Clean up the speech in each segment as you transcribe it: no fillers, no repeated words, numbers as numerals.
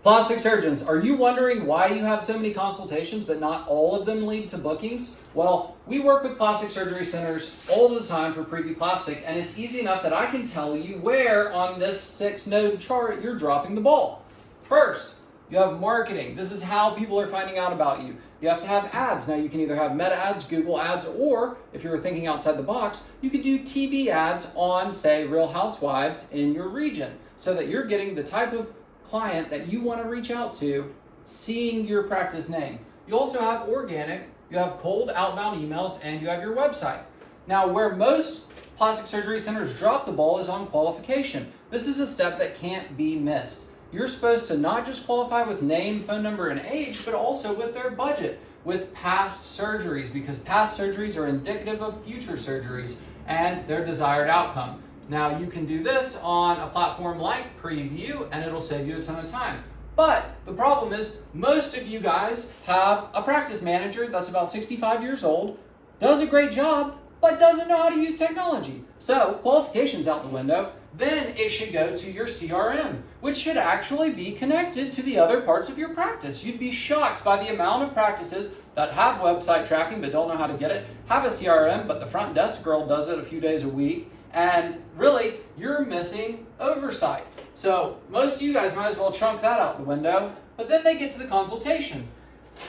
Plastic surgeons, are you wondering why you have so many consultations but not all of them lead to bookings? Well, we work with plastic surgery centers all the time for Preview Plastic, and it's easy enough that I can tell you where on this 6-node chart you're dropping the ball. First, you have marketing. This is how people are finding out about you. You have to have ads. Now you can either have Meta ads, Google ads, or if you were thinking outside the box, you could do TV ads on, say, Real Housewives in your region so that you're getting the type of client that you want to reach out to seeing your practice name. You also have organic, you have cold outbound emails, and you have your website. Now, where most plastic surgery centers drop the ball is on qualification. This is a step that can't be missed. You're supposed to not just qualify with name, phone number, and age, but also with their budget, with past surgeries, because past surgeries are indicative of future surgeries and their desired outcome. Now, you can do this on a platform like Preview, and it'll save you a ton of time. But the problem is, most of you guys have a practice manager that's about 65 years old, does a great job, but doesn't know how to use technology. So, qualification's out the window. Then it should go to your CRM, which should actually be connected to the other parts of your practice. You'd be shocked by the amount of practices that have website tracking but don't know how to get it, have a CRM, but the front desk girl does it a few days a week, and really, you're missing oversight. So most of you guys might as well chunk that out the window, but then they get to the consultation.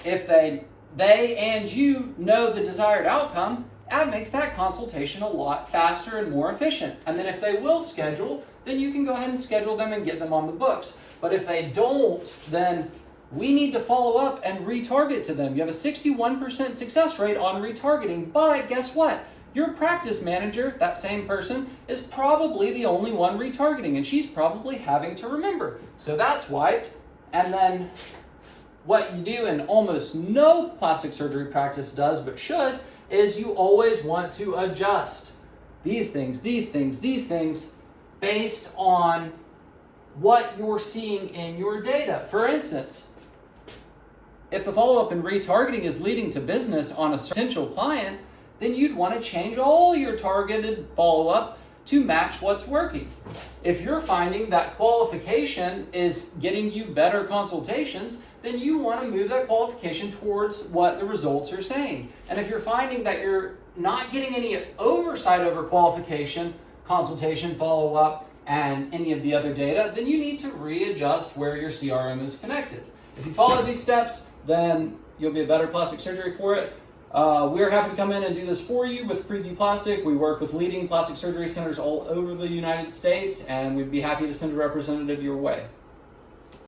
If they and you know the desired outcome, that makes that consultation a lot faster and more efficient. And then if they will schedule, then you can go ahead and schedule them and get them on the books. But if they don't, then we need to follow up and retarget to them. You have a 61% success rate on retargeting, but guess what? Your practice manager, that same person, is probably the only one retargeting, and she's probably having to remember. So that's wiped. And then what you do, and almost no plastic surgery practice does but should, is you always want to adjust these things based on what you're seeing in your data. For instance, if the follow-up and retargeting is leading to business on a potential client, then you'd want to change all your targeted follow-up to match what's working. If you're finding that qualification is getting you better consultations, then you want to move that qualification towards what the results are saying. And if you're finding that you're not getting any oversight over qualification, consultation, follow-up, and any of the other data, then you need to readjust where your CRM is connected. If you follow these steps, then you'll be a better plastic surgery for it. We're happy to come in and do this for you with Preview Plastic. We work with leading plastic surgery centers all over the United States, and we'd be happy to send a representative your way.